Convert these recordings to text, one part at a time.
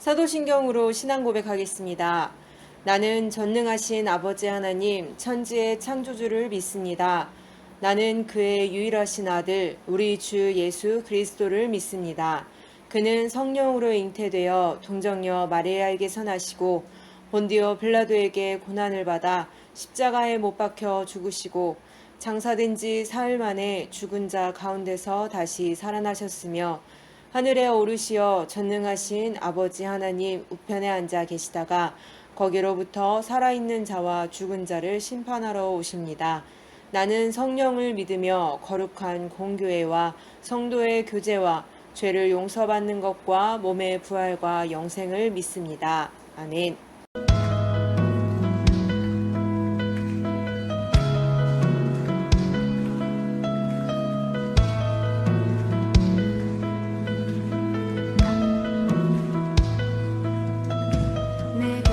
사도신경으로 신앙 고백하겠습니다. 나는 전능하신 아버지 하나님, 천지의 창조주를 믿습니다. 나는 그의 유일하신 아들, 우리 주 예수 그리스도를 믿습니다. 그는 성령으로 잉태되어 동정녀 마리아에게서 나시고 본디오 빌라도에게 고난을 받아 십자가에 못 박혀 죽으시고 장사된 지 사흘 만에 죽은 자 가운데서 다시 살아나셨으며 하늘에 오르시어 전능하신 아버지 하나님 우편에 앉아 계시다가 거기로부터 살아있는 자와 죽은 자를 심판하러 오십니다. 나는 성령을 믿으며 거룩한 공교회와 성도의 교제와 죄를 용서받는 것과 몸의 부활과 영생을 믿습니다. 아멘.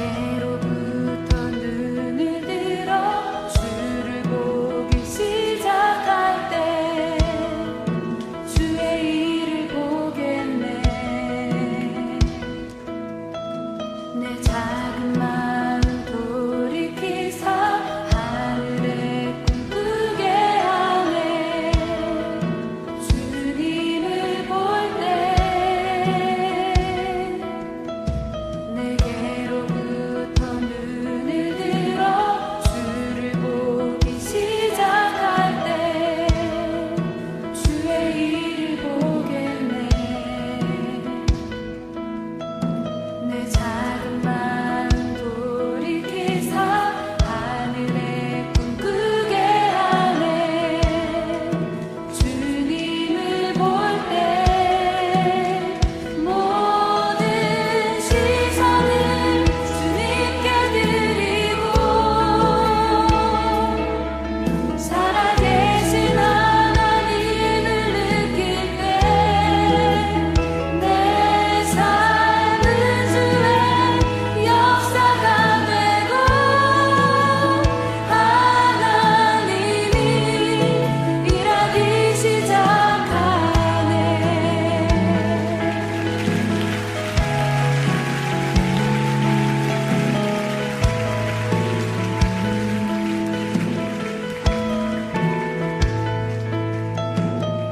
내게로부터 눈을 들어 주를 보기 시작할 때 주의 일을 보겠네. 내 작은 마음 돌이키사 하늘에 꿈꾸게 하네. 주님을 볼 때 내게로부터 눈을 들어 주를 보기 시작할 때 주의 일을 보겠네. 내 작은 마음 돌이키사 하늘에 꿈꾸게 하네. 주님을 볼 때 모든 시선을 주님께 드리고 살아계신 하나님을 느낄 때 내 삶은 주의 역사가 되고 하나님이 일하기 시작하네.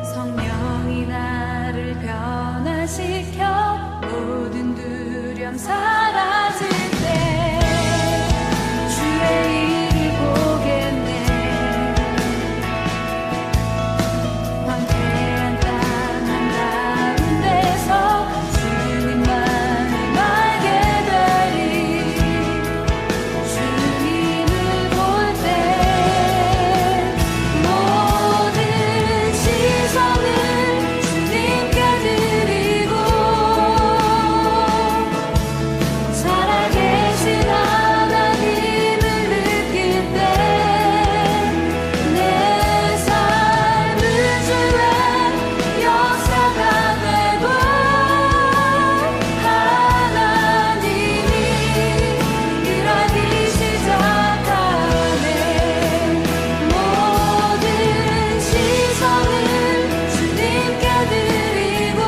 성령이 나를 변화시켜 모든 두려움 사라질 때 주의 일을 보겠네. 황폐한 땅 한가운데서 주님만을 알게 되리. 주님을 볼 때 모든 시선을 주님께 드리고 살아계신 하나님을 느낄 때 내 삶은 주의 역사가 되고 하나님이 일하기 시작하네. 모든 시선을 주님께 드리고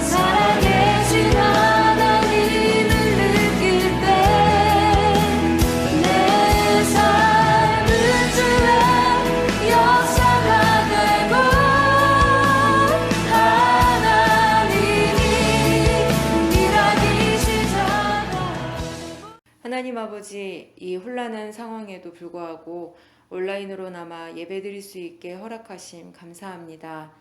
살아계신 하나님을 느낄 때 내 삶은 주의 역사가 되고 하나님이 일하기 시작하네. 하나님 아버지, 이 혼란한 상황에도 불구하고 온라인으로나마 예배드릴 수 있게 허락하심 감사합니다.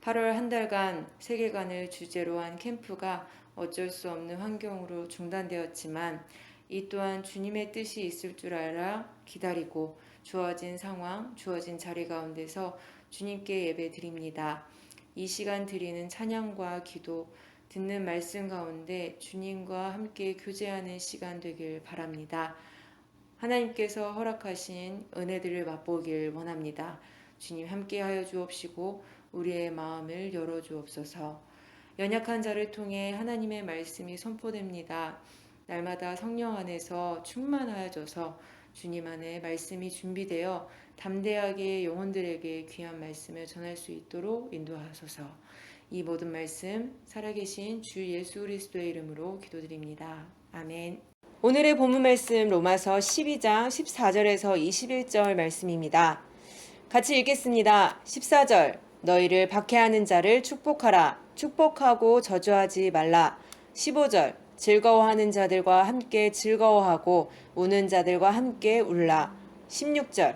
8월 한 달간 세계관을 주제로 한 캠프가 어쩔 수 없는 환경으로 중단되었지만 이 또한 주님의 뜻이 있을 줄 알아 기다리고 주어진 상황, 주어진 자리 가운데서 주님께 예배드립니다. 이 시간 드리는 찬양과 기도, 듣는 말씀 가운데 주님과 함께 교제하는 시간 되길 바랍니다. 하나님께서 허락하신 은혜들을 맛보길 원합니다. 주님 함께하여 주옵시고 우리의 마음을 열어 주옵소서. 연약한 자를 통해 하나님의 말씀이 선포됩니다. 날마다 성령 안에서 충만하여져서 주님 안에 말씀이 준비되어 담대하게 영혼들에게 귀한 말씀을 전할 수 있도록 인도하소서. 이 모든 말씀 살아계신 주 예수 그리스도의 이름으로 기도드립니다. 아멘. 오늘의 본문 말씀 로마서 12장 14절에서 21절 말씀입니다. 같이 읽겠습니다. 14절 너희를 박해하는 자를 축복하라. 축복하고 저주하지 말라. 15절 즐거워하는 자들과 함께 즐거워하고 우는 자들과 함께 울라. 16절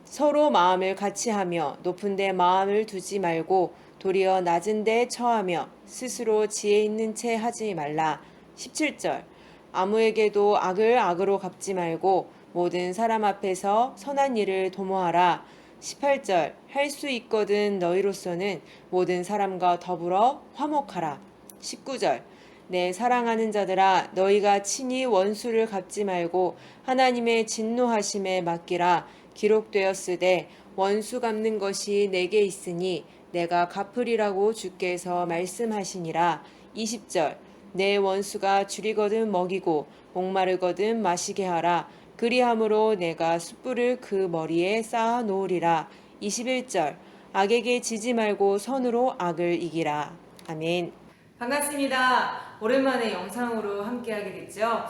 서로 마음을 같이 하며 높은 데 마음을 두지 말고 도리어 낮은 데 처하며 스스로 지혜 있는 채 하지 말라. 17절 아무에게도 악을 악으로 갚지 말고 모든 사람 앞에서 선한 일을 도모하라. 18절 할 수 있거든 너희로서는 모든 사람과 더불어 화목하라. 19절 내 사랑하는 자들아 너희가 친히 원수를 갚지 말고 하나님의 진노하심에 맡기라. 기록되었으되 원수 갚는 것이 내게 있으니 내가 갚으리라고 주께서 말씀하시니라. 20절 내 원수가 줄이거든 먹이고 목마르거든 마시게 하라. 그리함으로 내가 숯불을 그 머리에 쌓아 놓으리라. 21절 악에게 지지 말고 선으로 악을 이기라. 아멘. 반갑습니다. 오랜만에 영상으로 함께하게 됐죠.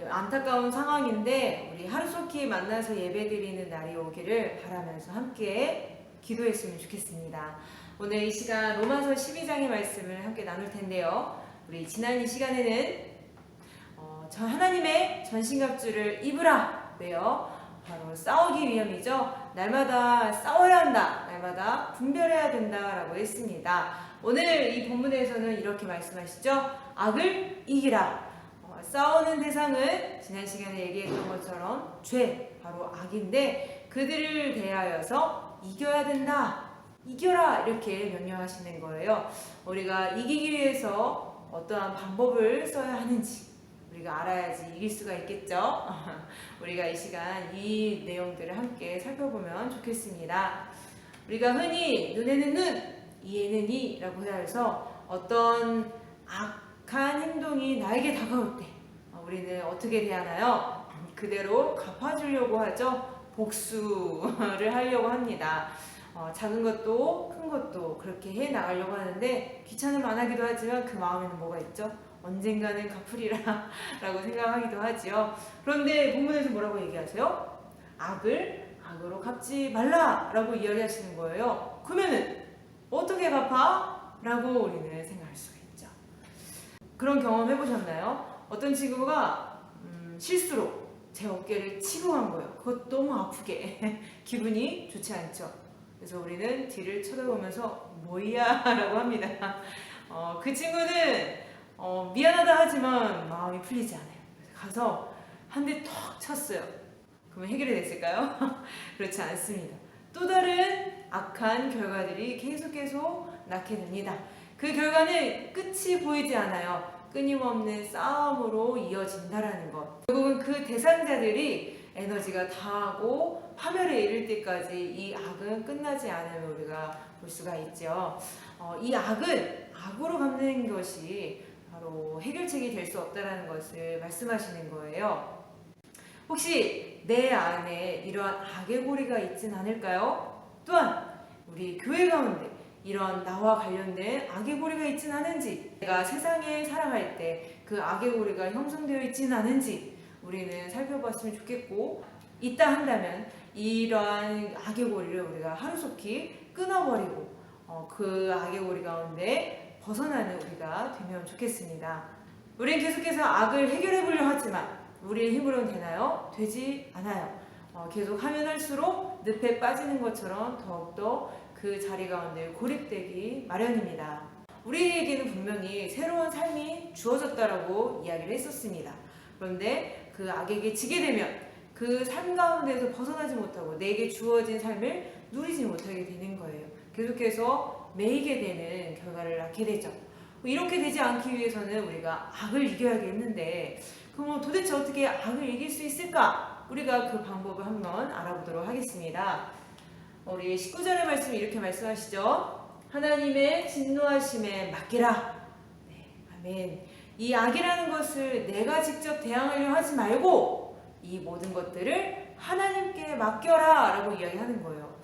안타까운 상황인데 우리 하루속히 만나서 예배드리는 날이 오기를 바라면서 함께 기도했으면 좋겠습니다. 오늘 이 시간 로마서 12장의 말씀을 함께 나눌 텐데요. 우리 지난 이 시간에는 하나님의 전신갑주를 입으라. 왜요? 바로 싸우기 위함이죠. 날마다 싸워야 한다. 날마다 분별해야 된다라고 했습니다. 오늘 이 본문에서는 이렇게 말씀하시죠. 악을 이기라. 싸우는 대상은 지난 시간에 얘기했던 것처럼 죄, 바로 악인데 그들을 대하여서 이겨야 된다. 이겨라. 이렇게 명령하시는 거예요. 우리가 이기기 위해서 어떠한 방법을 써야 하는지 우리가 알아야지 이길 수가 있겠죠. 우리가 이 시간 이 내용들을 함께 살펴보면 좋겠습니다. 우리가 흔히 눈에는 눈, 이에는 이라고 해서 어떤 악한 행동이 나에게 다가올 때 우리는 어떻게 대하나요? 그대로 갚아주려고 하죠. 복수를 하려고 합니다. 작은 것도 큰 것도 그렇게 해 나가려고 하는데 귀찮으면 안 하기도 하지만 그 마음에는 뭐가 있죠? 언젠가는 갚으리라 라고 생각하기도 하지요. 그런데 본문에서 뭐라고 얘기하세요? 악을 악으로 갚지 말라 라고 이야기하시는 거예요. 그러면은 어떻게 갚아? 라고 우리는 생각할 수가 있죠. 그런 경험 해보셨나요? 어떤 친구가 실수로 제 어깨를 치고 간 거예요. 그것 너무 아프게 기분이 좋지 않죠. 그래서 우리는 뒤를 쳐다보면서 뭐야? 라고 합니다. 그 친구는 미안하다 하지만 마음이 풀리지 않아요. 가서 한 대 턱 쳤어요. 그러면 해결이 됐을까요? 그렇지 않습니다. 또 다른 악한 결과들이 계속 낳게 됩니다. 그 결과는 끝이 보이지 않아요. 끊임없는 싸움으로 이어진다라는 것. 결국은 그 대상자들이 에너지가 다하고 파멸에 이를 때까지 이 악은 끝나지 않음을 우리가 볼 수가 있죠. 이 악은 악으로 갚는 것이 바로 해결책이 될 수 없다는 것을 말씀하시는 거예요. 혹시 내 안에 이러한 악의 고리가 있진 않을까요? 또한 우리 교회 가운데 이런 나와 관련된 악의 고리가 있진 않은지, 내가 세상에 살아갈 때 그 악의 고리가 형성되어 있진 않은지 우리는 살펴봤으면 좋겠고, 있다 한다면 이러한 악의 고리를 우리가 하루속히 끊어버리고 그 악의 고리 가운데 벗어나는 우리가 되면 좋겠습니다. 우리는 계속해서 악을 해결해 보려 하지만 우리의 힘으로는 되나요? 되지 않아요. 계속 하면 할수록 늪에 빠지는 것처럼 더욱더 그 자리 가운데 고립되기 마련입니다. 우리에게는 분명히 새로운 삶이 주어졌다라고 이야기를 했었습니다. 그런데 그 악에게 지게 되면 그 삶 가운데서 벗어나지 못하고 내게 주어진 삶을 누리지 못하게 되는 거예요. 계속해서 매이게 되는 결과를 낳게 되죠. 이렇게 되지 않기 위해서는 우리가 악을 이겨야겠는데, 그럼 도대체 어떻게 악을 이길 수 있을까? 우리가 그 방법을 한번 알아보도록 하겠습니다. 우리 19절의 말씀이 이렇게 말씀하시죠. 하나님의 진노하심에 맡기라. 네, 아멘. 이 악이라는 것을 내가 직접 대항하려 하지 말고 이 모든 것들을 하나님께 맡겨라 라고 이야기하는 거예요.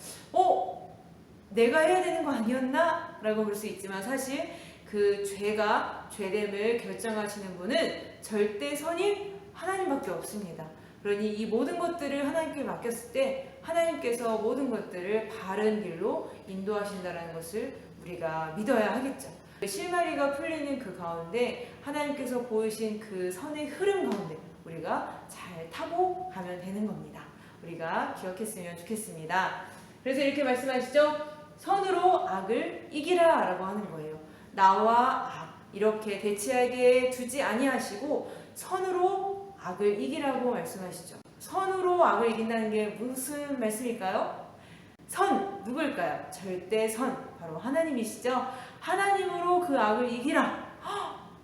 내가 해야 되는 거 아니었나? 라고 볼 수 있지만 사실 그 죄됨을 결정하시는 분은 절대 선임 하나님밖에 없습니다. 그러니 이 모든 것들을 하나님께 맡겼을 때 하나님께서 모든 것들을 바른 길로 인도하신다는 것을 우리가 믿어야 하겠죠. 실마리가 풀리는 그 가운데 하나님께서 보이신 그 선의 흐름 가운데 우리가 잘 타고 가면 되는 겁니다. 우리가 기억했으면 좋겠습니다. 그래서 이렇게 말씀하시죠. 선으로 악을 이기라 라고 하는 거예요. 나와 악 이렇게 대치하게 두지 아니하시고 선으로 악을 이기라고 말씀하시죠. 선으로 악을 이긴다는 게 무슨 말씀일까요? 선 누굴까요? 절대 선 바로 하나님이시죠. 하나님으로 그 악을 이기라.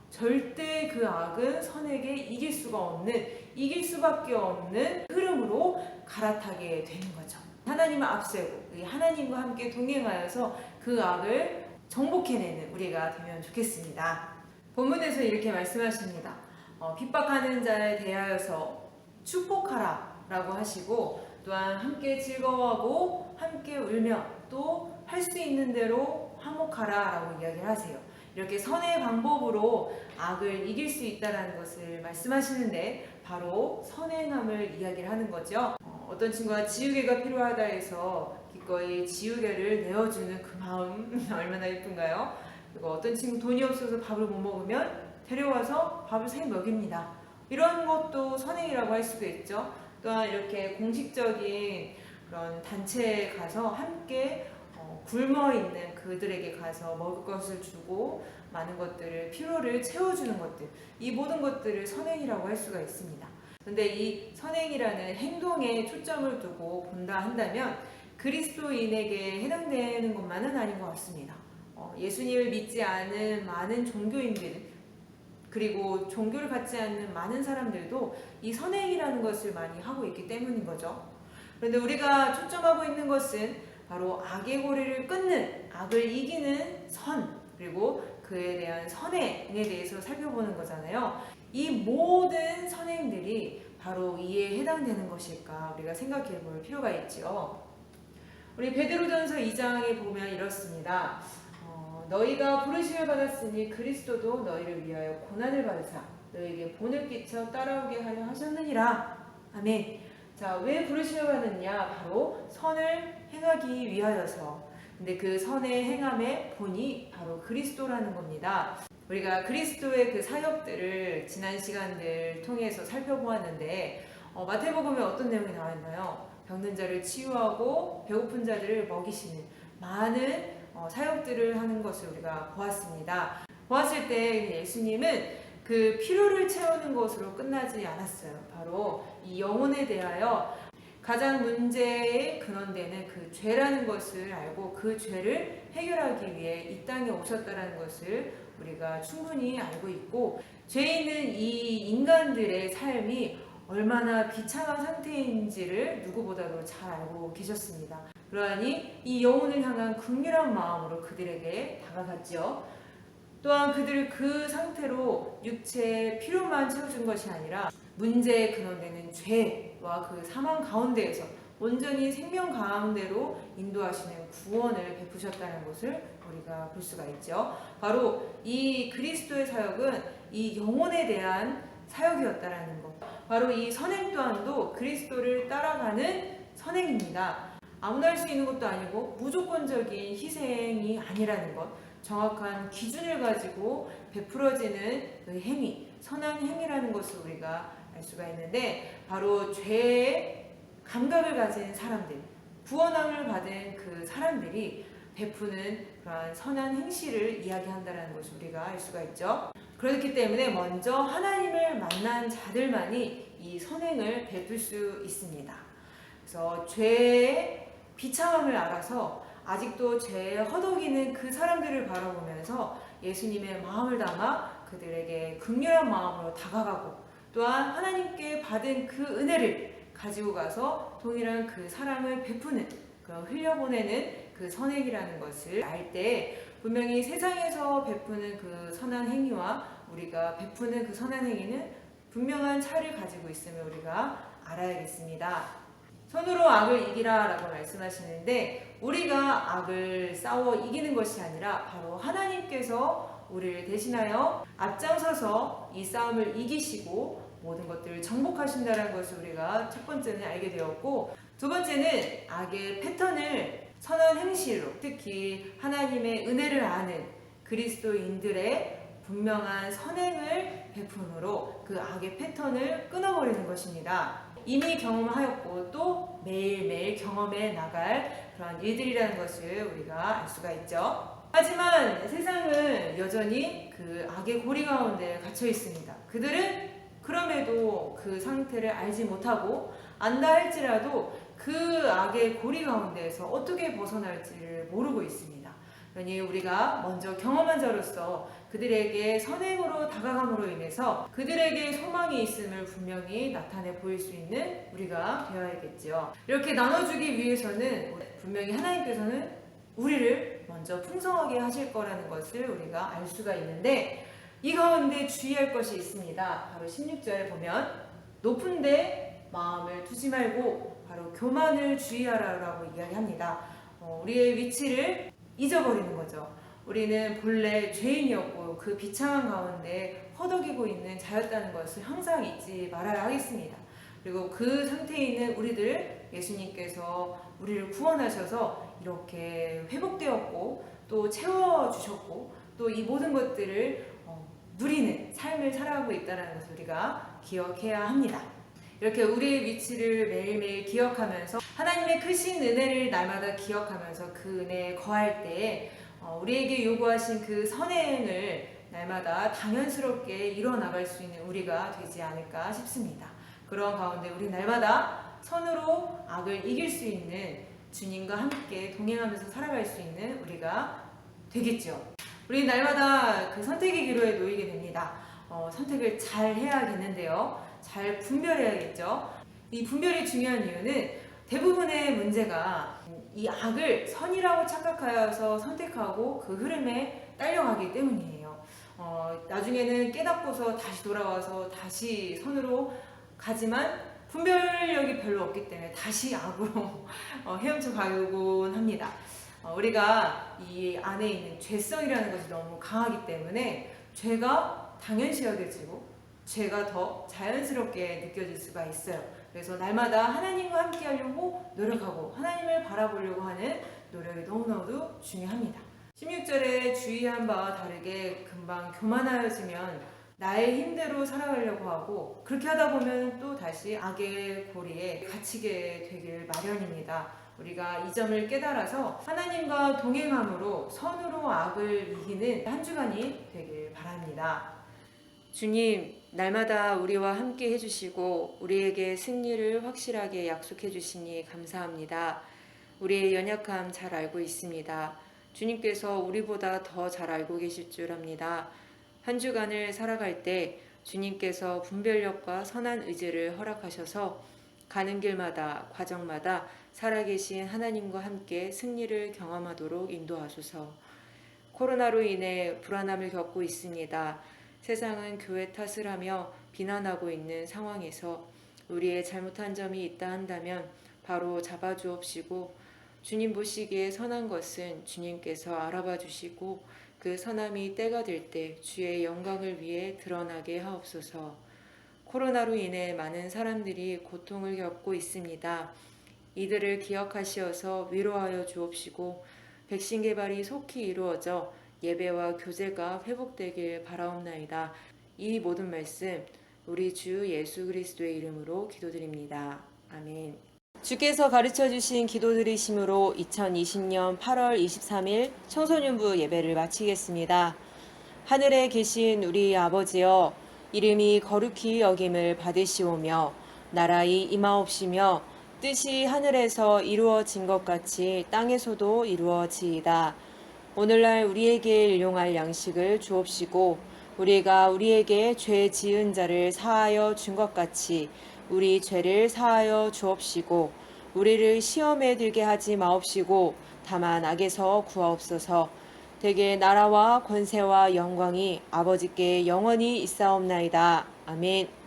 절대 그 악은 선에게 이길 수밖에 없는 흐름으로 갈아타게 되는 거죠. 하나님을 앞세우고 하나님과 함께 동행하여서 그 악을 정복해내는 우리가 되면 좋겠습니다. 본문에서 이렇게 말씀하십니다. 핍박하는 자에 대하여서 축복하라 라고 하시고 또한 함께 즐거워하고 함께 울며 또 할 수 있는 대로 화목하라 라고 이야기를 하세요. 이렇게 선의 방법으로 악을 이길 수 있다는 것을 말씀하시는데 바로 선행함을 이야기를 하는 거죠. 어떤 친구가 지우개가 필요하다 해서 기꺼이 지우개를 내어주는 그 마음 얼마나 예쁜가요? 그리고 어떤 친구 돈이 없어서 밥을 못 먹으면 데려와서 밥을 새 먹입니다. 이런 것도 선행이라고 할 수가 있죠. 또한 이렇게 공식적인 그런 단체에 가서 함께 굶어 있는 그들에게 가서 먹을 것을 주고 많은 것들을 필요를 채워주는 것들, 이 모든 것들을 선행이라고 할 수가 있습니다. 그런데 이 선행이라는 행동에 초점을 두고 본다 한다면 그리스도인에게 해당되는 것만은 아닌 것 같습니다. 예수님을 믿지 않은 많은 종교인들 그리고 종교를 갖지 않는 많은 사람들도 이 선행이라는 것을 많이 하고 있기 때문인 거죠. 그런데 우리가 초점하고 있는 것은 바로 악의 고리를 끊는, 악을 이기는 선, 그리고 그에 대한 선행에 대해서 살펴보는 거잖아요. 이 모든 선행들이 바로 이에 해당되는 것일까 우리가 생각해 볼 필요가 있죠. 우리 베드로전서 2장에 보면 이렇습니다. 너희가 부르심을 받았으니 그리스도도 너희를 위하여 고난을 받으사 너희에게 본을 끼쳐 따라오게 하려 하셨느니라. 아멘. 자, 왜 부르심을 받았냐? 바로 선을 행하기 위하여서. 근데 그 선의 행함의 본이 바로 그리스도라는 겁니다. 우리가 그리스도의 그 사역들을 지난 시간들 통해서 살펴보았는데 마태복음에 어떤 내용이 나와 있나요? 병든 자를 치유하고 배고픈 자들을 먹이시는 많은 사역들을 하는 것을 우리가 보았습니다. 보았을 때 예수님은 그 필요를 채우는 것으로 끝나지 않았어요. 바로 이 영혼에 대하여 가장 문제의 근원되는 그 죄라는 것을 알고 그 죄를 해결하기 위해 이 땅에 오셨다는 것을 우리가 충분히 알고 있고 죄 있는 이 인간들의 삶이 얼마나 비참한 상태인지를 누구보다도 잘 알고 계셨습니다. 그러하니 이 영혼을 향한 긍휼한 마음으로 그들에게 다가갔지요. 또한 그들을 그 상태로 육체의 필요만 채워준 것이 아니라 문제의 근원되는 죄와 그 사망 가운데에서 온전히 생명 가운데로 인도하시는 구원을 베푸셨다는 것을 우리가 볼 수가 있죠. 바로 이 그리스도의 사역은 이 영혼에 대한 사역이었다라는 것. 바로 이 선행 또한도 그리스도를 따라가는 선행입니다. 아무나 할 수 있는 것도 아니고 무조건적인 희생이 아니라는 것. 정확한 기준을 가지고 베풀어지는 그 행위, 선한 행위라는 것을 우리가 알 수가 있는데 바로 죄의 감각을 가진 사람들, 구원함을 받은 그 사람들이 베푸는 그러한 선한 행실을 이야기한다는 것을 우리가 알 수가 있죠. 그렇기 때문에 먼저 하나님을 만난 자들만이 이 선행을 베풀 수 있습니다. 그래서 죄의 비참함을 알아서 아직도 죄에 허덕이는 그 사람들을 바라보면서 예수님의 마음을 담아 그들에게 긍휼한 마음으로 다가가고 또한 하나님께 받은 그 은혜를 가지고 가서 동일한 그 사랑을 베푸는 그런 흘려보내는 그 선행이라는 것을 알 때 분명히 세상에서 베푸는 그 선한 행위와 우리가 베푸는 그 선한 행위는 분명한 차이를 가지고 있음을 우리가 알아야겠습니다. 손으로 악을 이기라 라고 말씀하시는데, 우리가 악을 싸워 이기는 것이 아니라 바로 하나님께서 우리를 대신하여 앞장서서 이 싸움을 이기시고 모든 것들을 정복하신다는 것을 우리가 첫 번째는 알게 되었고, 두 번째는 악의 패턴을 선한 행실로, 특히 하나님의 은혜를 아는 그리스도인들의 분명한 선행을 베품으로 그 악의 패턴을 끊어버리는 것입니다. 이미 경험하였고 또 매일매일 경험해 나갈 그런 일들이라는 것을 우리가 알 수가 있죠. 하지만 세상은 여전히 그 악의 고리 가운데 갇혀 있습니다. 그들은 그럼에도 그 상태를 알지 못하고 안다 할지라도 그 악의 고리 가운데에서 어떻게 벗어날지를 모르고 있습니다. 그러니 우리가 먼저 경험한 자로서 그들에게 선행으로 다가감으로 인해서 그들에게 소망이 있음을 분명히 나타내 보일 수 있는 우리가 되어야겠죠. 이렇게 나눠주기 위해서는 분명히 하나님께서는 우리를 먼저 풍성하게 하실 거라는 것을 우리가 알 수가 있는데, 이 가운데 주의할 것이 있습니다. 바로 16절에 보면 높은 데 마음을 두지 말고 바로 교만을 주의하라라고 이야기합니다. 우리의 위치를 잊어버리는 거죠. 우리는 본래 죄인이었고 그 비참한 가운데 허덕이고 있는 자였다는 것을 항상 잊지 말아야 하겠습니다. 그리고 그 상태에 있는 우리들, 예수님께서 우리를 구원하셔서 이렇게 회복되었고 또 채워주셨고 또 이 모든 것들을 누리는 삶을 살아가고 있다는 것을 우리가 기억해야 합니다. 이렇게 우리의 위치를 매일매일 기억하면서 하나님의 크신 은혜를 날마다 기억하면서 그 은혜에 거할 때에 우리에게 요구하신 그 선행을 날마다 당연스럽게 이뤄나갈 수 있는 우리가 되지 않을까 싶습니다. 그런 가운데 우리 날마다 선으로 악을 이길 수 있는 주님과 함께 동행하면서 살아갈 수 있는 우리가 되겠죠. 우리 날마다 그 선택의 기로에 놓이게 됩니다. 선택을 잘 해야겠는데요. 잘 분별해야겠죠. 이 분별이 중요한 이유는 대부분의 문제가 이 악을 선이라고 착각하여서 선택하고 그 흐름에 딸려가기 때문이에요. 나중에는 깨닫고서 다시 돌아와서 다시 선으로 가지만 분별력이 별로 없기 때문에 다시 악으로 헤엄쳐 가곤 합니다. 우리가 이 안에 있는 죄성이라는 것이 너무 강하기 때문에 죄가 당연시 여겨지고 죄가 더 자연스럽게 느껴질 수가 있어요. 그래서 날마다 하나님과 함께 하려고 노력하고 하나님을 바라보려고 하는 노력이 너무나도 중요합니다. 16절에 주의한 바와 다르게 금방 교만하여지면 나의 힘대로 살아가려고 하고, 그렇게 하다 보면 또 다시 악의 고리에 갇히게 되길 마련입니다. 우리가 이 점을 깨달아서 하나님과 동행함으로 선으로 악을 이기는 한 주간이 되길 바랍니다. 주님, 날마다 우리와 함께 해주시고 우리에게 승리를 확실하게 약속해 주시니 감사합니다. 우리의 연약함 잘 알고 있습니다. 주님께서 우리보다 더 잘 알고 계실 줄 압니다. 한 주간을 살아갈 때 주님께서 분별력과 선한 의지를 허락하셔서 가는 길마다 과정마다 살아계신 하나님과 함께 승리를 경험하도록 인도하소서. 코로나로 인해 불안함을 겪고 있습니다. 세상은 교회 탓을 하며 비난하고 있는 상황에서 우리의 잘못한 점이 있다 한다면 바로 잡아주옵시고, 주님 보시기에 선한 것은 주님께서 알아봐 주시고 그 선함이 때가 될 때 주의 영광을 위해 드러나게 하옵소서. 코로나로 인해 많은 사람들이 고통을 겪고 있습니다. 이들을 기억하시어서 위로하여 주옵시고 백신 개발이 속히 이루어져 예배와 교제가 회복되길 바라옵나이다. 이 모든 말씀 우리 주 예수 그리스도의 이름으로 기도드립니다. 아멘. 주께서 가르쳐주신 기도드리심으로 2020년 8월 23일 청소년부 예배를 마치겠습니다. 하늘에 계신 우리 아버지여, 이름이 거룩히 여김을 받으시오며 나라의 임하옵시며 뜻이 하늘에서 이루어진 것 같이 땅에서도 이루어지이다. 오늘날 우리에게 일용할 양식을 주옵시고 우리가 우리에게 죄 지은 자를 사하여 준 것 같이 우리 죄를 사하여 주옵시고 우리를 시험에 들게 하지 마옵시고 다만 악에서 구하옵소서. 대개 나라와 권세와 영광이 아버지께 영원히 있사옵나이다. 아멘.